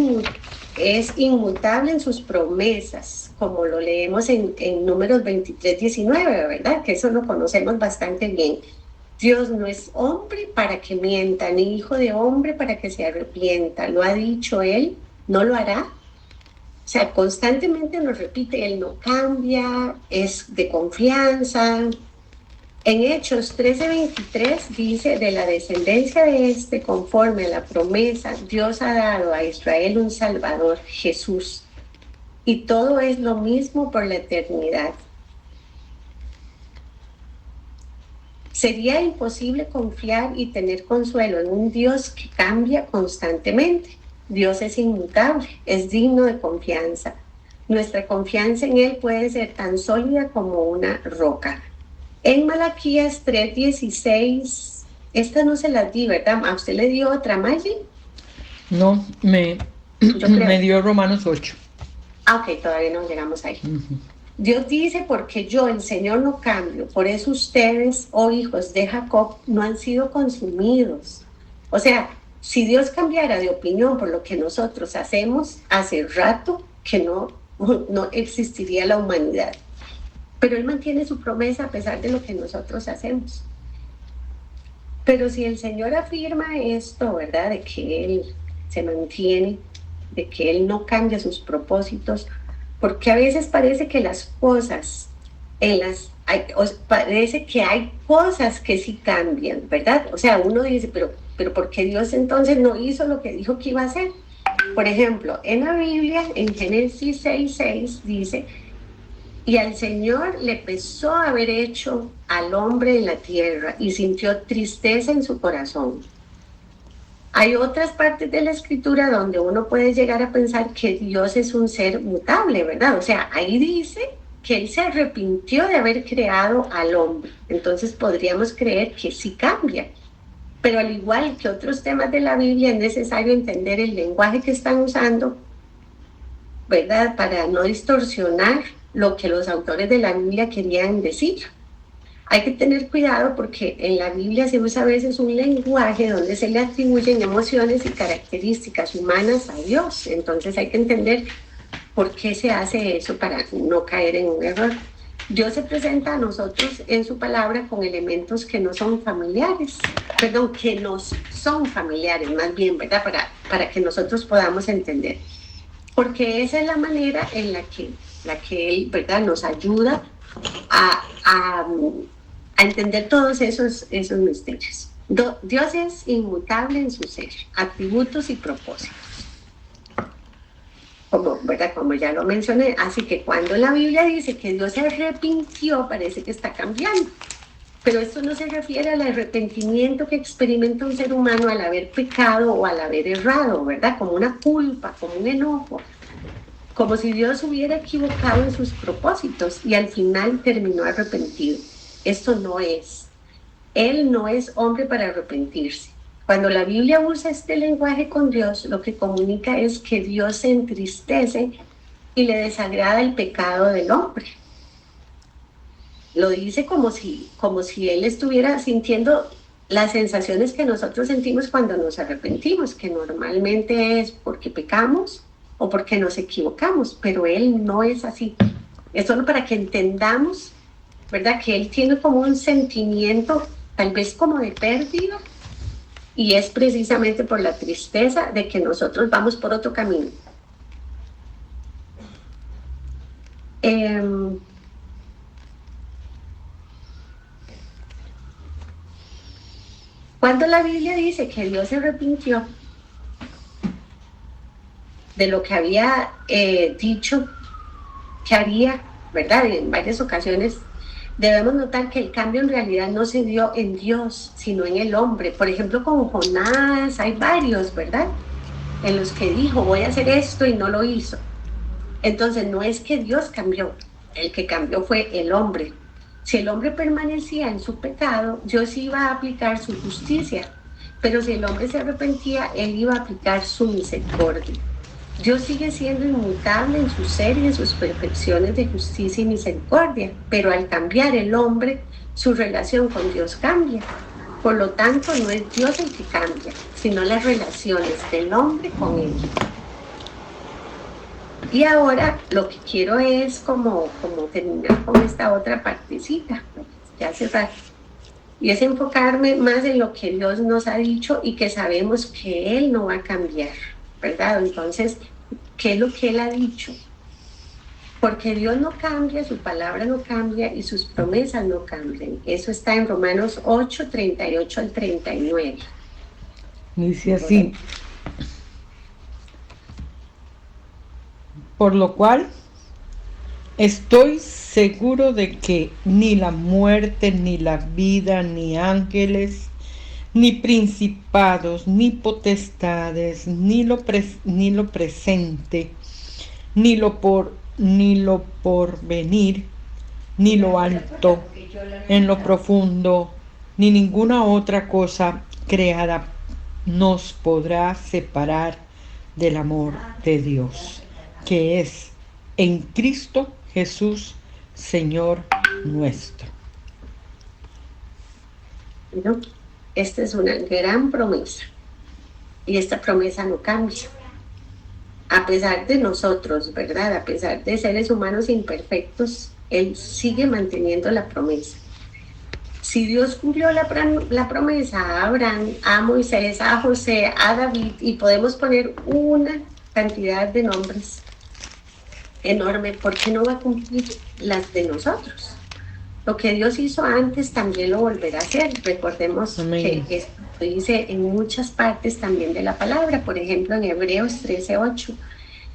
C: inmutable en sus promesas, como lo leemos en Números 23:19, ¿verdad? Que eso lo conocemos bastante bien. Dios no es hombre para que mienta, ni hijo de hombre para que se arrepienta. Lo ha dicho Él, no lo hará. O sea, constantemente nos repite, Él no cambia, es de confianza. En Hechos 13:23 dice, de la descendencia de este, conforme a la promesa, Dios ha dado a Israel un Salvador, Jesús. Y todo es lo mismo por la eternidad. Sería imposible confiar y tener consuelo en un Dios que cambia constantemente. Dios es inmutable, es digno de confianza. Nuestra confianza en Él puede ser tan sólida como una roca. En Malaquías 3:16, esta no se la di, ¿verdad? ¿A usted le dio otra, Maggie?
E: No, me dio Romanos 8.
C: Ah, ok, todavía no llegamos ahí. Dios dice, porque yo, el Señor, no cambio, por eso ustedes, oh hijos de Jacob, no han sido consumidos. O sea, si Dios cambiara de opinión por lo que nosotros hacemos, hace rato que no existiría la humanidad. Pero Él mantiene su promesa a pesar de lo que nosotros hacemos. Pero si el Señor afirma esto, ¿verdad? De que Él se mantiene, de que Él no cambia sus propósitos, porque a veces parece que las cosas, parece que hay cosas que sí cambian, ¿verdad? O sea, uno dice, pero ¿por qué Dios entonces no hizo lo que dijo que iba a hacer? Por ejemplo, en la Biblia, en Génesis 6:6 dice, y al Señor le pesó haber hecho al hombre en la tierra y sintió tristeza en su corazón. Hay otras partes de la escritura donde uno puede llegar a pensar que Dios es un ser mutable, ¿verdad? O sea, ahí dice que Él se arrepintió de haber creado al hombre. Entonces podríamos creer que sí cambia. Pero al igual que otros temas de la Biblia, es necesario entender el lenguaje que están usando, ¿verdad? Para no distorsionar lo que los autores de la Biblia querían decir. Hay que tener cuidado porque en la Biblia se usa a veces un lenguaje donde se le atribuyen emociones y características humanas a Dios. Entonces hay que entender por qué se hace eso para no caer en un error. Dios se presenta a nosotros en su palabra con elementos que no son familiares, que nos son familiares más bien, ¿verdad? Para que nosotros podamos entender. Porque esa es la manera en la que Él, ¿verdad?, nos ayuda a entender todos esos misterios. Dios es inmutable en su ser, atributos y propósitos. Como ya lo mencioné, así que cuando la Biblia dice que Dios se arrepintió, parece que está cambiando. Pero esto no se refiere al arrepentimiento que experimenta un ser humano al haber pecado o al haber errado, ¿verdad? Como una culpa, como un enojo, como si Dios hubiera equivocado en sus propósitos y al final terminó arrepentido. Esto no es. Él no es hombre para arrepentirse. Cuando la Biblia usa este lenguaje con Dios, lo que comunica es que Dios se entristece y le desagrada el pecado del hombre. Lo dice como si Él estuviera sintiendo las sensaciones que nosotros sentimos cuando nos arrepentimos, que normalmente es porque pecamos o porque nos equivocamos, pero Él no es así. Es solo para que entendamos, ¿verdad?, que Él tiene como un sentimiento tal vez como de pérdida, y es precisamente por la tristeza de que nosotros vamos por otro camino. Cuando la Biblia dice que Dios se arrepintió de lo que había dicho que haría, ¿verdad?, en varias ocasiones, debemos notar que el cambio en realidad no se dio en Dios, sino en el hombre. Por ejemplo, con Jonás hay varios, ¿verdad?, en los que dijo, voy a hacer esto y no lo hizo. Entonces no es que Dios cambió, el que cambió fue el hombre. Si el hombre permanecía en su pecado, Dios iba a aplicar su justicia, pero si el hombre se arrepentía, Él iba a aplicar su misericordia. Dios sigue siendo inmutable en su ser y en sus perfecciones de justicia y misericordia, pero al cambiar el hombre, su relación con Dios cambia. Por lo tanto, no es Dios el que cambia, sino las relaciones del hombre con Él. Y ahora lo que quiero es como terminar con esta otra partecita, ya cerrar, y es enfocarme más en lo que Dios nos ha dicho y que sabemos que Él no va a cambiar, ¿verdad? Entonces, ¿qué es lo que Él ha dicho? Porque Dios no cambia, su palabra no cambia y sus promesas no cambian. Eso está en Romanos 8, 38 al 39.
E: Dice así: por lo cual estoy seguro de que ni la muerte, ni la vida, ni ángeles, ni principados, ni potestades, ni lo presente, ni lo porvenir, ni lo alto, en lo profundo, ni ninguna otra cosa creada nos podrá separar del amor de Dios, que es en Cristo Jesús, Señor nuestro.
C: Bueno, esta es una gran promesa y esta promesa no cambia. A pesar de nosotros, ¿verdad? A pesar de seres humanos imperfectos, Él sigue manteniendo la promesa. Si Dios cumplió la promesa a Abraham, a Moisés, a José, a David, y podemos poner una cantidad de nombres enorme, ¿por qué no va a cumplir las de nosotros? Lo que Dios hizo antes también lo volverá a hacer. Recordemos Amén. Que esto lo dice en muchas partes también de la palabra. Por ejemplo, en Hebreos 13:8,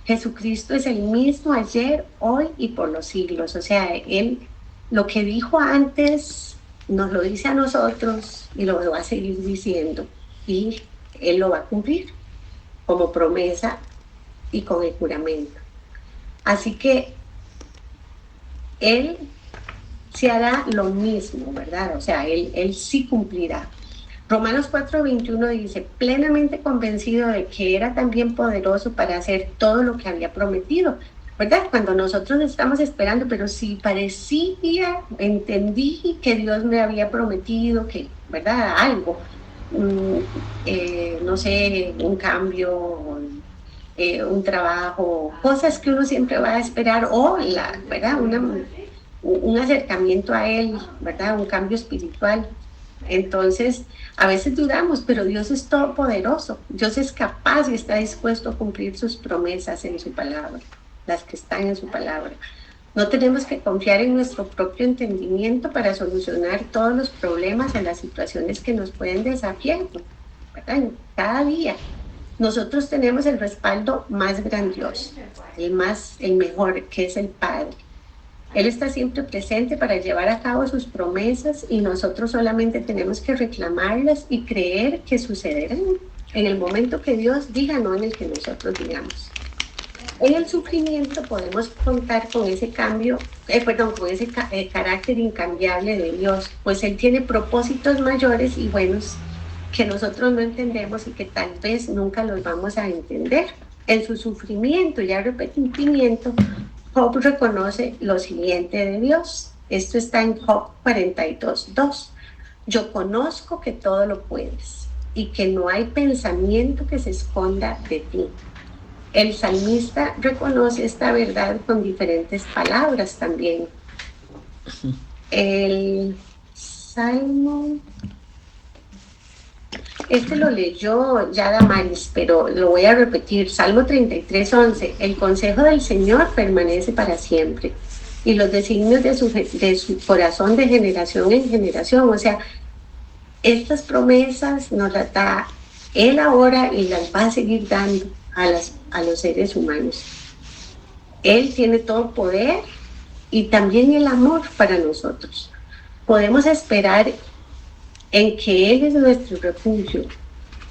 C: Jesucristo es el mismo ayer, hoy y por los siglos. O sea, Él lo que dijo antes nos lo dice a nosotros y lo va a seguir diciendo. Y Él lo va a cumplir como promesa y con el juramento. Así que Él se hará lo mismo, ¿verdad? O sea, Él sí cumplirá. Romanos 4:21 dice, plenamente convencido de que era también poderoso para hacer todo lo que había prometido, ¿verdad? Cuando nosotros estamos esperando, pero si parecía, entendí que Dios me había prometido que, ¿verdad? Algo, no sé, un cambio, un trabajo, cosas que uno siempre va a esperar, o ¿verdad? un acercamiento a Él, ¿verdad? Un cambio espiritual. Entonces, a veces dudamos, pero Dios es todopoderoso. Dios es capaz y está dispuesto a cumplir sus promesas en su palabra, las que están en su palabra. No tenemos que confiar en nuestro propio entendimiento para solucionar todos los problemas o las situaciones que nos pueden desafiar, ¿verdad? Cada día. Nosotros tenemos el respaldo más grandioso, el mejor, que es el Padre. Él está siempre presente para llevar a cabo sus promesas y nosotros solamente tenemos que reclamarlas y creer que sucederán en el momento que Dios diga, no en el que nosotros digamos. En el sufrimiento podemos contar con ese carácter incambiable de Dios, pues Él tiene propósitos mayores y buenos que nosotros no entendemos y que tal vez nunca los vamos a entender. En su sufrimiento y arrepentimiento, Job reconoce lo siguiente de Dios. Esto está en Job 42:2. Yo conozco que todo lo puedes y que no hay pensamiento que se esconda de ti. El salmista reconoce esta verdad con diferentes palabras también. El Salmo, lo leyó ya Damaris, pero lo voy a repetir. Salmo 33:11. El consejo del Señor permanece para siempre y los designios de su corazón de generación en generación. O sea, estas promesas nos las da Él ahora y las va a seguir dando a los seres humanos. Él tiene todo poder y también el amor para nosotros. Podemos esperar en que Él es nuestro refugio.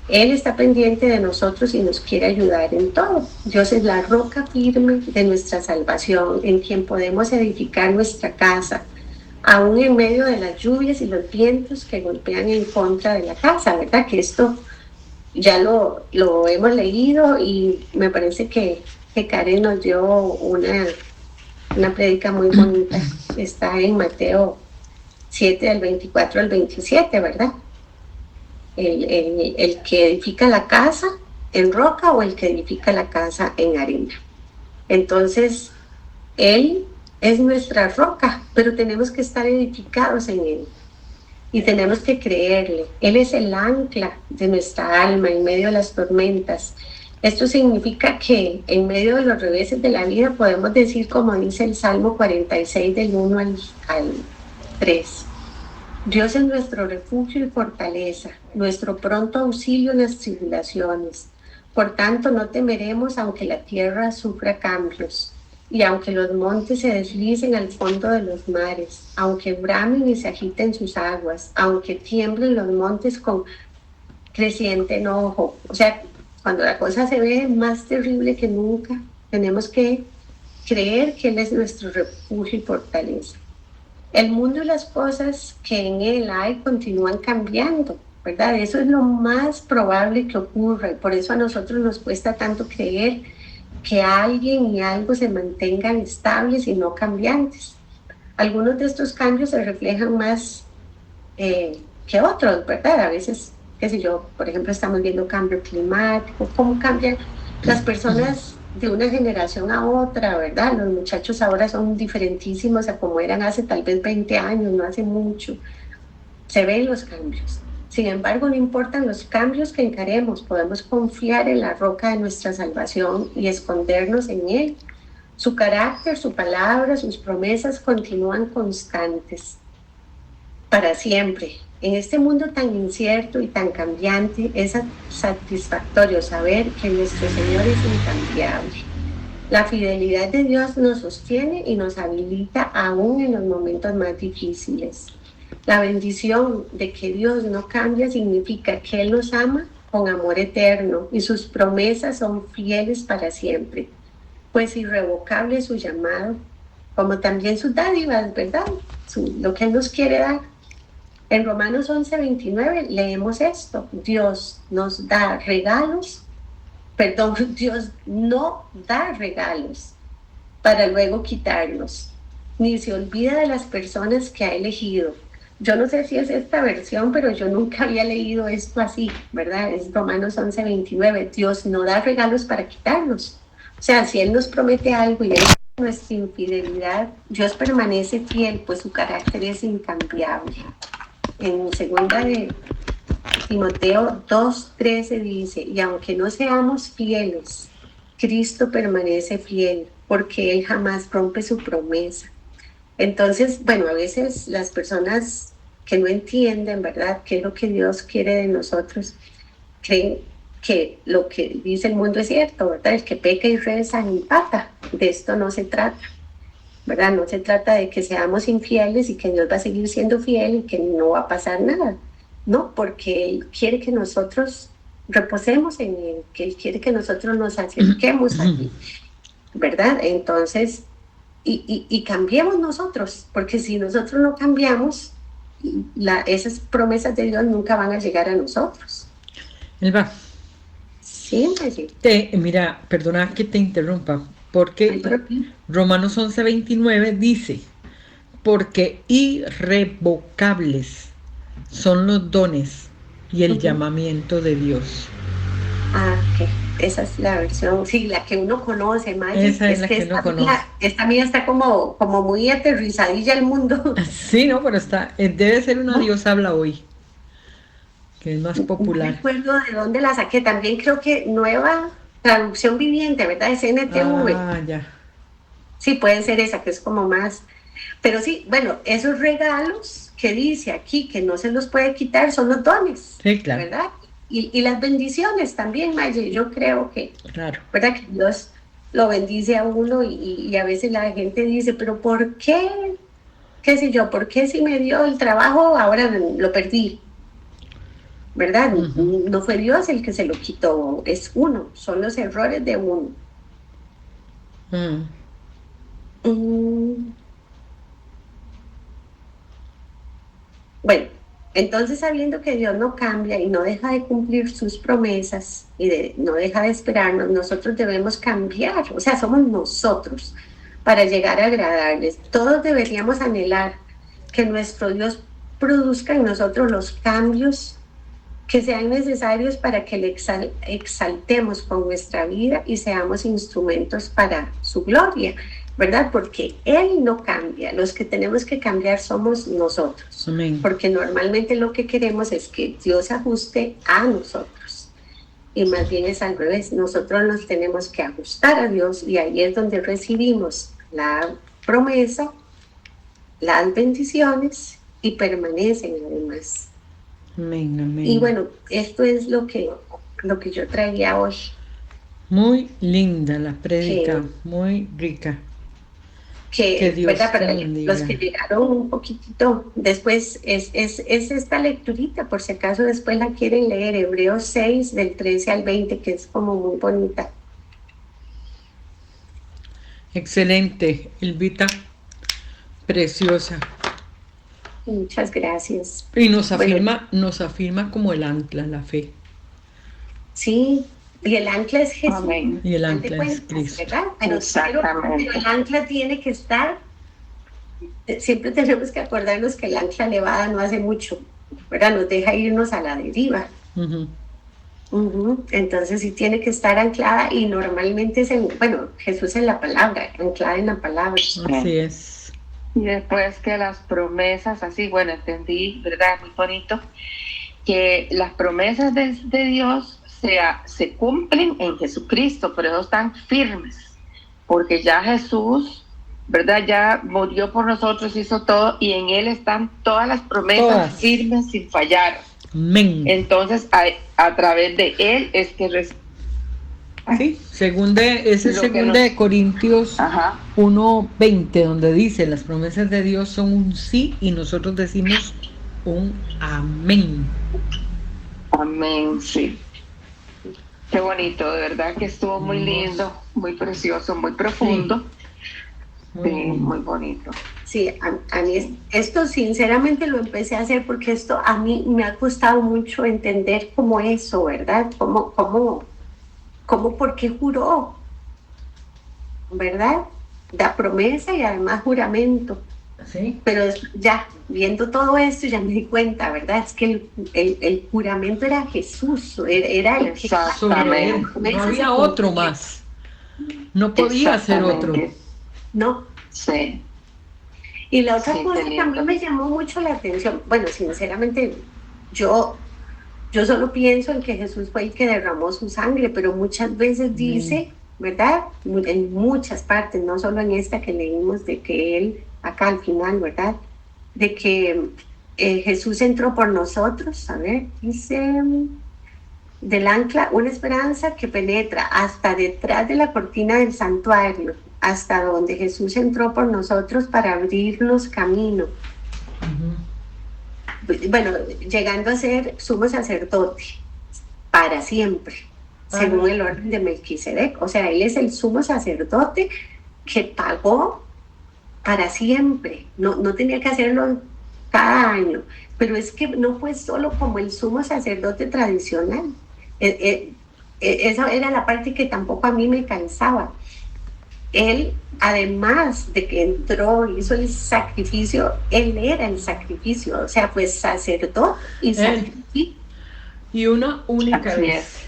C: Él está pendiente de nosotros y nos quiere ayudar en todo. Dios es la roca firme de nuestra salvación, en quien podemos edificar nuestra casa, aún en medio de las lluvias y los vientos que golpean en contra de la casa, ¿verdad? Que esto ya lo hemos leído y me parece que Karen nos dio una prédica muy bonita. Está en Mateo 7, del 24 al 27, ¿verdad? El que edifica la casa en roca o el que edifica la casa en arena. Entonces, Él es nuestra roca, pero tenemos que estar edificados en Él y tenemos que creerle. Él es el ancla de nuestra alma en medio de las tormentas. Esto significa que en medio de los reveses de la vida podemos decir, como dice el Salmo 46 del 1 al 3. Dios es nuestro refugio y fortaleza, nuestro pronto auxilio en las tribulaciones. Por tanto, no temeremos aunque la tierra sufra cambios, y aunque los montes se deslicen al fondo de los mares, aunque bramen y se agiten sus aguas, aunque tiemblen los montes con creciente enojo. O sea, cuando la cosa se ve más terrible que nunca, tenemos que creer que Él es nuestro refugio y fortaleza. El mundo y las cosas que en él hay continúan cambiando, ¿verdad? Eso es lo más probable que ocurra y por eso a nosotros nos cuesta tanto creer que alguien y algo se mantengan estables y no cambiantes. Algunos de estos cambios se reflejan más que otros, ¿verdad? A veces, qué sé yo, por ejemplo, estamos viendo cambio climático, cómo cambian las personas de una generación a otra, ¿verdad? Los muchachos ahora son diferentísimos a como eran hace tal vez 20 años, no hace mucho. Se ven los cambios. Sin embargo, no importan los cambios que encaremos, podemos confiar en la roca de nuestra salvación y escondernos en Él. Su carácter, su palabra, sus promesas continúan constantes para siempre. En este mundo tan incierto y tan cambiante, es satisfactorio saber que nuestro Señor es incambiable. La fidelidad de Dios nos sostiene y nos habilita aún en los momentos más difíciles. La bendición de que Dios no cambia significa que Él nos ama con amor eterno y sus promesas son fieles para siempre, pues irrevocable es su llamado, como también sus dádivas, ¿verdad? Lo que Él nos quiere dar. En Romanos 11:29 leemos esto: Dios nos da regalos, Dios no da regalos para luego quitarlos, ni se olvida de las personas que ha elegido. Yo no sé si es esta versión, pero yo nunca había leído esto así, ¿verdad? Es Romanos 11:29, Dios no da regalos para quitarlos. O sea, si Él nos promete algo y Él nuestra infidelidad, Dios permanece fiel, pues su carácter es incambiable. En segunda de Timoteo 2:13 dice, y aunque no seamos fieles, Cristo permanece fiel, porque Él jamás rompe su promesa. Entonces, bueno, a veces las personas que no entienden, ¿verdad?, qué es lo que Dios quiere de nosotros, creen que lo que dice el mundo es cierto, ¿verdad? El que peca y reza empata. De esto no se trata, ¿verdad? No se trata de que seamos infieles y que Dios va a seguir siendo fiel y que no va a pasar nada. No, porque Él quiere que nosotros reposemos en Él, que Él quiere que nosotros nos acerquemos a Él, ¿verdad? Entonces, y cambiemos nosotros, porque si nosotros no cambiamos, esas promesas de Dios nunca van a llegar a nosotros.
E: Elba,
C: Sí,
E: mira, perdona que te interrumpa, porque Romanos 11:29 dice, porque irrevocables son los dones y el llamamiento de Dios.
C: Ah, ok. Esa es la versión, sí, la que uno conoce, Maya.
E: Esa es la que uno conoce.
C: Esta mía está como muy aterrizadilla al mundo.
E: Sí, no, pero debe ser una Dios habla hoy, que es más popular.
C: No recuerdo de dónde la saqué, también creo que Nueva Traducción Viviente, ¿verdad? Es NTV.
E: Ah, ya.
C: Sí, puede ser esa, que es como más. Pero sí, bueno, esos regalos que dice aquí que no se los puede quitar son los dones.
E: Sí, claro.
C: ¿Verdad? Y las bendiciones también, Maya. Yo creo que,
E: claro,
C: ¿verdad?, que Dios lo bendice a uno y a veces la gente dice, pero ¿por qué? ¿Qué sé yo? ¿Por qué si me dio el trabajo ahora lo perdí? ¿Verdad? No fue Dios el que se lo quitó, es uno, son los errores de uno. Bueno, entonces sabiendo que Dios no cambia y no deja de cumplir sus promesas y no deja de esperarnos, nosotros debemos cambiar, o sea, somos nosotros para llegar a agradarles. Todos deberíamos anhelar que nuestro Dios produzca en nosotros los cambios que sean necesarios para que le exaltemos con nuestra vida y seamos instrumentos para su gloria, ¿verdad? Porque Él no cambia, los que tenemos que cambiar somos nosotros.
E: Amén.
C: Porque normalmente lo que queremos es que Dios ajuste a nosotros, y más bien es al revés, nosotros nos tenemos que ajustar a Dios, y ahí es donde recibimos la promesa, las bendiciones, y permanecen además.
E: Amén, amén.
C: Y bueno, esto es lo que yo traía hoy.
E: Muy linda la prédica, muy rica.
C: Que
E: Dios
C: ¿verdad? Para
E: te bendiga.
C: los que llegaron un poquitito después, es esta lecturita, por si acaso después la quieren leer, Hebreos 6, del 13 al 20, que es como muy bonita.
E: Excelente, Elvita, preciosa.
C: Muchas gracias.
E: Y nos afirma como el ancla, la fe.
C: Sí, y el ancla es Jesús.
D: Amén.
E: Y el ancla es Cristo.
C: ¿Verdad? Pero
D: Exactamente.
C: el ancla tiene que estar, siempre tenemos que acordarnos que el ancla elevada no hace mucho, ¿verdad? Nos deja irnos a la deriva. Entonces sí tiene que estar anclada, y normalmente es Jesús en la palabra, anclada en la palabra.
E: Así es.
D: Y después que las promesas, así, bueno, entendí, ¿verdad? Muy bonito, que las promesas de Dios se cumplen en Jesucristo, por eso están firmes, porque ya Jesús, ¿verdad?, ya murió por nosotros, hizo todo, y en Él están todas las promesas firmes, sin fallar.
E: Amén.
D: Entonces, a través de Él es que
E: Sí, segunda de Corintios 1:20, donde dice, las promesas de Dios son un sí, y nosotros decimos un amén.
D: Amén, sí. Qué bonito, de verdad que estuvo muy lindo, muy precioso, muy profundo. Sí, muy bonito.
C: Sí, a mí esto sinceramente lo empecé a hacer porque esto a mí me ha costado mucho entender cómo eso, ¿verdad? Cómo por qué juró, ¿verdad? Da promesa y además juramento.
E: Sí.
C: Pero ya, viendo todo esto, ya me di cuenta, ¿verdad? Es que el juramento era Jesús, era el que...
E: No había otro más. No podía ser otro.
C: No.
F: Sí.
C: Y la otra
F: Sí,
C: cosa
F: qué
C: que a mí
F: lindo.
C: me llamó mucho la atención, bueno, sinceramente, yo solo pienso en que Jesús fue el que derramó su sangre, pero muchas veces dice, ¿verdad? En muchas partes, no solo en esta que leímos, de que Él, acá al final, ¿verdad? De que Jesús entró por nosotros, a ver, dice, del ancla, una esperanza que penetra hasta detrás de la cortina del santuario, hasta donde Jesús entró por nosotros para abrirnos camino. Bueno, llegando a ser sumo sacerdote para siempre, según el orden de Melquisedec. O sea, él es el sumo sacerdote que pagó para siempre. No tenía que hacerlo cada año, pero es que no fue solo como el sumo sacerdote tradicional. Esa era la parte que tampoco a mí me cansaba. Él, además de que entró, hizo el sacrificio, él era el sacrificio, o sea, pues sacerdote y sacrificio.
E: Y una única
F: Así
E: vez.
F: es.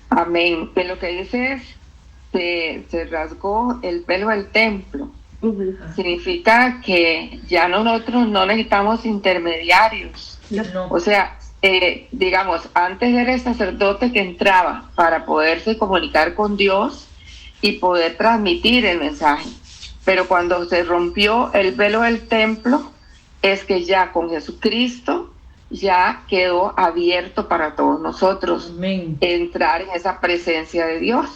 F: Amén. Pues lo que dice es, se rasgó el velo del templo.
C: Uh-huh.
F: Significa que ya nosotros no necesitamos intermediarios.
E: No.
F: O sea, digamos, antes era el sacerdote que entraba para poderse comunicar con Dios y poder transmitir el mensaje. Pero cuando se rompió el velo del templo, es que ya con Jesucristo ya quedó abierto para todos nosotros.
E: Amén.
F: Entrar en esa presencia de Dios.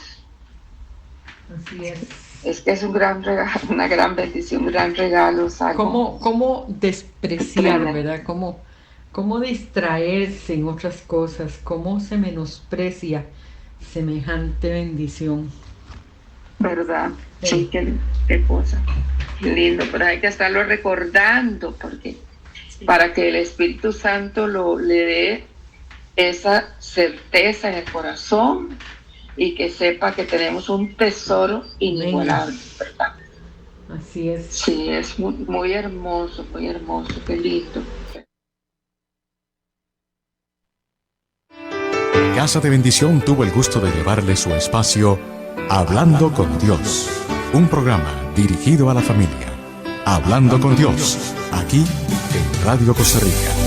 E: Así es.
F: Es que es un gran regalo, una gran bendición, un gran regalo.
E: ¿Cómo despreciar, verdad? ¿Cómo distraerse en otras cosas? ¿Cómo se menosprecia semejante bendición?
F: ¿Verdad? Sí, qué cosa. Qué lindo, pero hay que estarlo recordando porque para que el Espíritu Santo le dé esa certeza en el corazón y que sepa que tenemos un tesoro inigualable, ¿verdad?
E: Así es.
F: Sí, es muy hermoso, qué lindo.
A: Casa de Bendición tuvo el gusto de llevarle su espacio Hablando con Dios, un programa dirigido a la familia. Hablando con Dios, aquí en Radio Costa Rica.